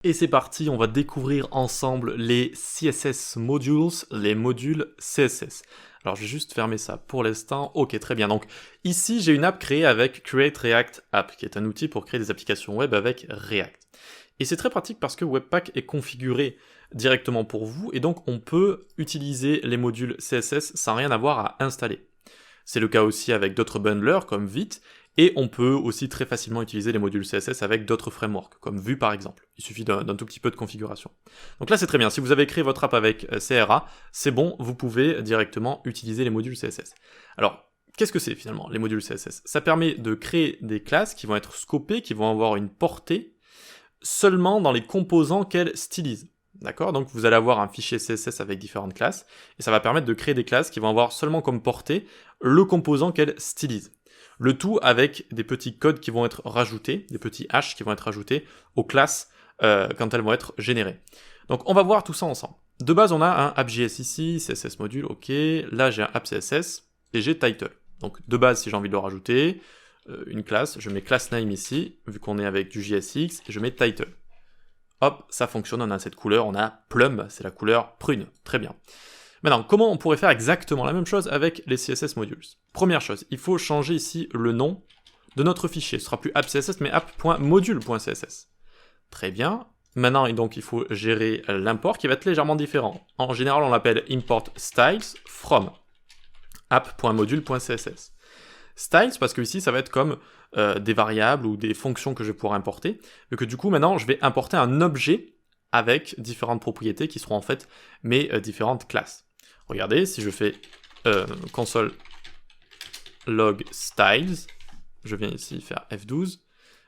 Et c'est parti, on va découvrir ensemble les CSS modules, les modules CSS. Alors je vais juste fermer ça pour l'instant. Ok, très bien. Donc ici j'ai une app créée avec Create React App, qui est un outil pour créer des applications web avec React. Et c'est très pratique parce que Webpack est configuré directement pour vous, et donc on peut utiliser les modules CSS sans rien avoir à installer. C'est le cas aussi avec d'autres bundlers comme Vite, et on peut aussi très facilement utiliser les modules CSS avec d'autres frameworks, comme Vue par exemple. Il suffit d'un tout petit peu de configuration. Donc là c'est très bien, si vous avez créé votre app avec CRA, c'est bon, vous pouvez directement utiliser les modules CSS. Alors, qu'est-ce que c'est finalement, les modules CSS? Ça permet de créer des classes qui vont être scopées, qui vont avoir une portée, seulement dans les composants qu'elles stylisent. D'accord? Donc vous allez avoir un fichier CSS avec différentes classes, et ça va permettre de créer des classes qui vont avoir seulement comme portée le composant qu'elles stylisent. Le tout avec des petits codes qui vont être rajoutés, des petits hash qui vont être rajoutés aux classes quand elles vont être générées. Donc on va voir tout ça ensemble. De base on a un app.js ici, CSS module, ok, là j'ai un app CSS, et j'ai title. Donc de base si j'ai envie de le rajouter, une classe, je mets class name ici, vu qu'on est avec du JSX, et je mets title. Hop, ça fonctionne, on a cette couleur, on a plum, c'est la couleur prune, très bien. Maintenant, comment on pourrait faire exactement la même chose avec les CSS modules? Première chose, il faut changer ici le nom de notre fichier. Ce sera plus app.css, mais app.module.css. Très bien. Maintenant, donc, il faut gérer l'import qui va être légèrement différent. En général, on l'appelle import styles from app.module.css. Styles, parce que ici, ça va être comme des variables ou des fonctions que je vais pouvoir importer, et que du coup, maintenant, je vais importer un objet avec différentes propriétés qui seront en fait mes différentes classes. Regardez, si je fais console log styles, je viens ici faire F12,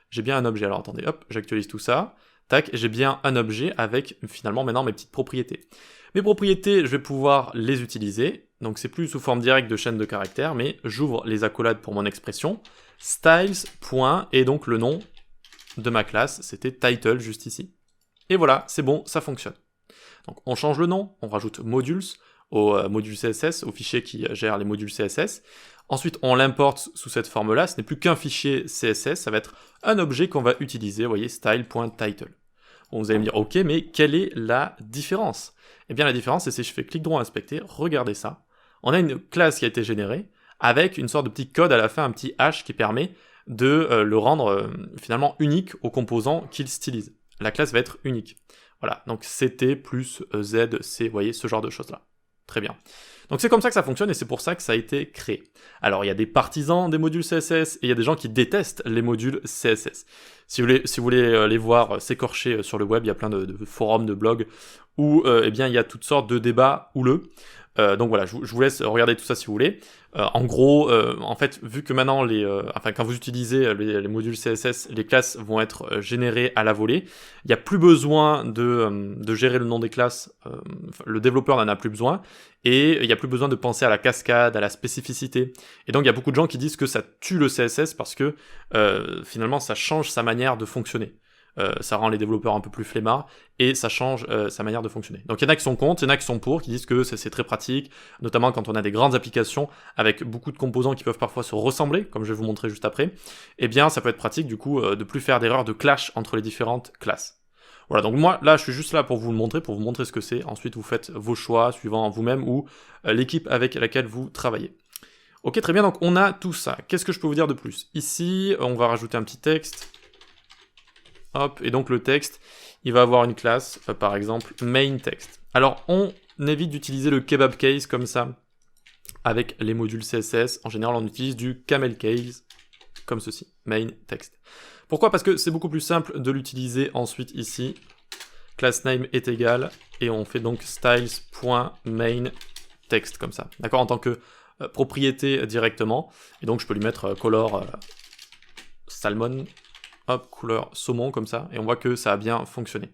j'ai bien un objet. Alors attendez, hop, j'actualise tout ça. Tac, j'ai bien un objet avec finalement maintenant mes petites propriétés. Mes propriétés, je vais pouvoir les utiliser. Donc c'est plus sous forme directe de chaîne de caractères, mais j'ouvre les accolades pour mon expression. Styles. Et donc le nom de ma classe, c'était title juste ici. Et voilà, c'est bon, ça fonctionne. Donc on change le nom, on rajoute modules au module CSS, au fichier qui gère les modules CSS. Ensuite, on l'importe sous cette forme-là, ce n'est plus qu'un fichier CSS, ça va être un objet qu'on va utiliser, vous voyez, style.title. Bon, vous allez me dire, ok, mais quelle est la différence? Eh bien, la différence, c'est si je fais clic droit inspecter, regardez ça. On a une classe qui a été générée, avec une sorte de petit code à la fin, un petit hash qui permet de le rendre finalement unique aux composants qu'il stylise. La classe va être unique. Voilà, donc CT plus Z, C, vous voyez, ce genre de choses-là. Très bien. Donc c'est comme ça que ça fonctionne et c'est pour ça que ça a été créé. Alors il y a des partisans des modules CSS et il y a des gens qui détestent les modules CSS. Si vous voulez les voir s'écorcher sur le web, il y a plein de forums, de blogs où eh bien, il y a toutes sortes de débats houleux. Donc voilà, je vous laisse regarder tout ça si vous voulez. En gros, en fait, vu que maintenant, quand vous utilisez les modules CSS, les classes vont être générées à la volée, il n'y a plus besoin de gérer le nom des classes, le développeur n'en a plus besoin, et il n'y a plus besoin de penser à la cascade, à la spécificité. Et donc il y a beaucoup de gens qui disent que ça tue le CSS parce que finalement ça change sa manière de fonctionner. Ça rend les développeurs un peu plus flemmards et ça change sa manière de fonctionner. Donc il y en a qui sont contre, il y en a qui sont pour, qui disent que c'est très pratique, notamment quand on a des grandes applications avec beaucoup de composants qui peuvent parfois se ressembler, comme je vais vous montrer juste après. Eh bien ça peut être pratique du coup de plus faire d'erreurs de clash entre les différentes classes. Voilà, donc moi là je suis juste là pour vous le montrer, pour vous montrer ce que c'est. Ensuite vous faites vos choix suivant vous-même ou l'équipe avec laquelle vous travaillez. Ok, très bien, donc on a tout ça. Qu'est-ce que je peux vous dire de plus? Ici, on va rajouter un petit texte. Hop, et donc le texte, il va avoir une classe, par exemple, main text. Alors, on évite d'utiliser le kebab case comme ça, avec les modules CSS. En général, on utilise du camel case, comme ceci, main text. Pourquoi? Parce que c'est beaucoup plus simple de l'utiliser ensuite ici. Class name est égal, et on fait donc styles.main text, comme ça. D'accord? En tant que propriété directement. Et donc, je peux lui mettre color salmon. Hop, couleur saumon comme ça, et on voit que ça a bien fonctionné.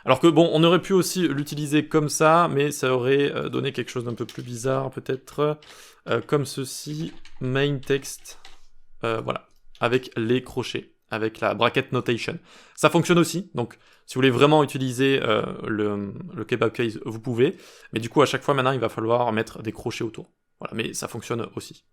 Alors que bon, on aurait pu aussi l'utiliser comme ça, mais ça aurait donné quelque chose d'un peu plus bizarre, peut-être comme ceci, main text, voilà, avec les crochets, avec la bracket notation. Ça fonctionne aussi, donc si vous voulez vraiment utiliser le kebab case, vous pouvez, mais du coup à chaque fois maintenant il va falloir mettre des crochets autour. Voilà, mais ça fonctionne aussi.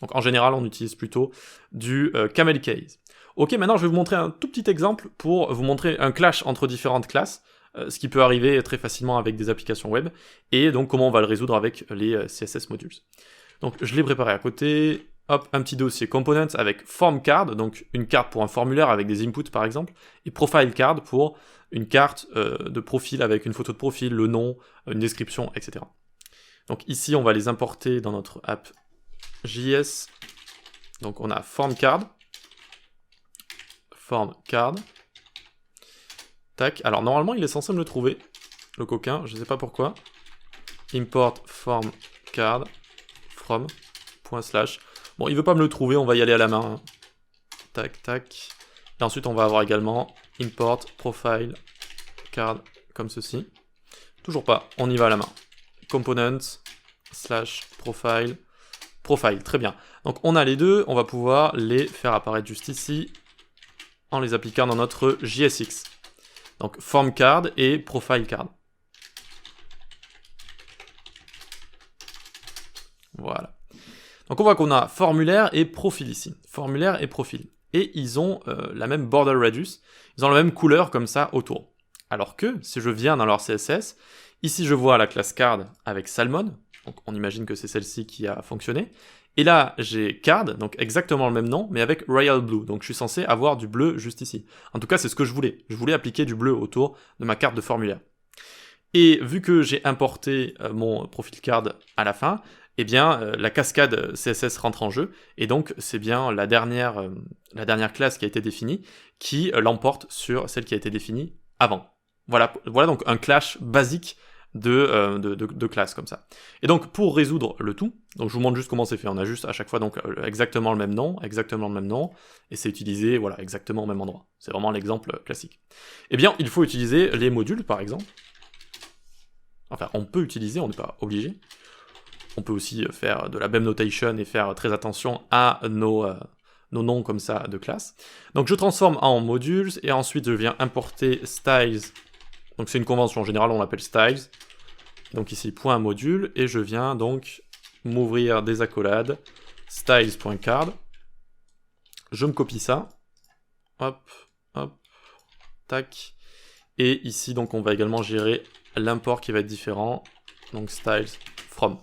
Donc en général on utilise plutôt du camel case. Ok, maintenant je vais vous montrer un tout petit exemple pour vous montrer un clash entre différentes classes, ce qui peut arriver très facilement avec des applications web, et donc comment on va le résoudre avec les CSS modules. Donc je l'ai préparé à côté, hop, un petit dossier components avec form card, donc une carte pour un formulaire avec des inputs par exemple, et profile card pour une carte de profil avec une photo de profil, le nom, une description, etc. Donc ici on va les importer dans notre app JS. Donc on a form card, tac, alors normalement il est censé me le trouver, le coquin, je sais pas pourquoi, import form card from, /. Bon, il veut pas me le trouver, on va y aller à la main, tac, tac, et ensuite on va avoir également import profile card, comme ceci, toujours pas, on y va à la main, components, /profile, profile, très bien. Donc on a les deux, on va pouvoir les faire apparaître juste ici, en les appliquant dans notre JSX. Donc form card et profile card. Voilà. Donc on voit qu'on a formulaire et profil ici. Formulaire et profil. Et ils ont la même border radius, ils ont la même couleur comme ça autour. Alors que, si je viens dans leur CSS, ici je vois la classe card avec Salmon, donc on imagine que c'est celle-ci qui a fonctionné, et là j'ai card, donc exactement le même nom, mais avec royal blue, donc je suis censé avoir du bleu juste ici. En tout cas c'est ce que je voulais appliquer du bleu autour de ma carte de formulaire. Et vu que j'ai importé mon profil card à la fin, eh bien la cascade CSS rentre en jeu, et donc c'est bien la dernière classe qui a été définie qui l'emporte sur celle qui a été définie avant. Voilà donc un clash basique de classes comme ça. Et donc pour résoudre le tout, donc je vous montre juste comment c'est fait, on a juste à chaque fois donc exactement le même nom, et c'est utilisé voilà, exactement au même endroit. C'est vraiment l'exemple classique. Eh bien il faut utiliser les modules par exemple. Enfin on peut utiliser, on n'est pas obligé. On peut aussi faire de la BEM notation et faire très attention à nos noms comme ça de classe. Donc je transforme en modules, et ensuite je viens importer styles. Donc c'est une convention, en général on l'appelle styles. Donc ici, point module, et je viens donc m'ouvrir des accolades, styles.card. Je me copie ça. Hop, hop, tac. Et ici, donc on va également gérer l'import qui va être différent. Donc styles from.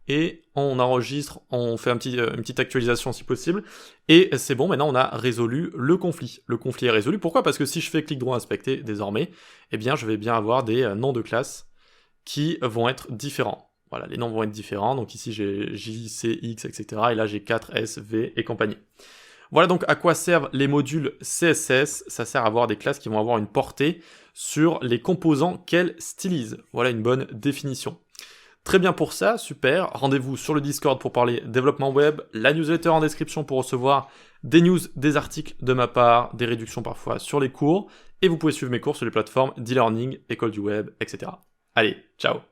Et on enregistre, on fait une petite actualisation si possible. Et c'est bon, maintenant on a résolu le conflit. Le conflit est résolu. Pourquoi ? Parce que si je fais clic droit inspecter désormais, eh bien je vais bien avoir des noms de classe qui vont être différents. Voilà, les noms vont être différents, donc ici j'ai J, C, X, etc. Et là j'ai 4, S, V et compagnie. Voilà donc à quoi servent les modules CSS. Ça sert à avoir des classes qui vont avoir une portée sur les composants qu'elles stylisent. Voilà une bonne définition. Très bien pour ça, super. Rendez-vous sur le Discord pour parler développement web, la newsletter en description pour recevoir des news, des articles de ma part, des réductions parfois sur les cours, et vous pouvez suivre mes cours sur les plateformes d'e-learning, école du web, etc. Allez, ciao!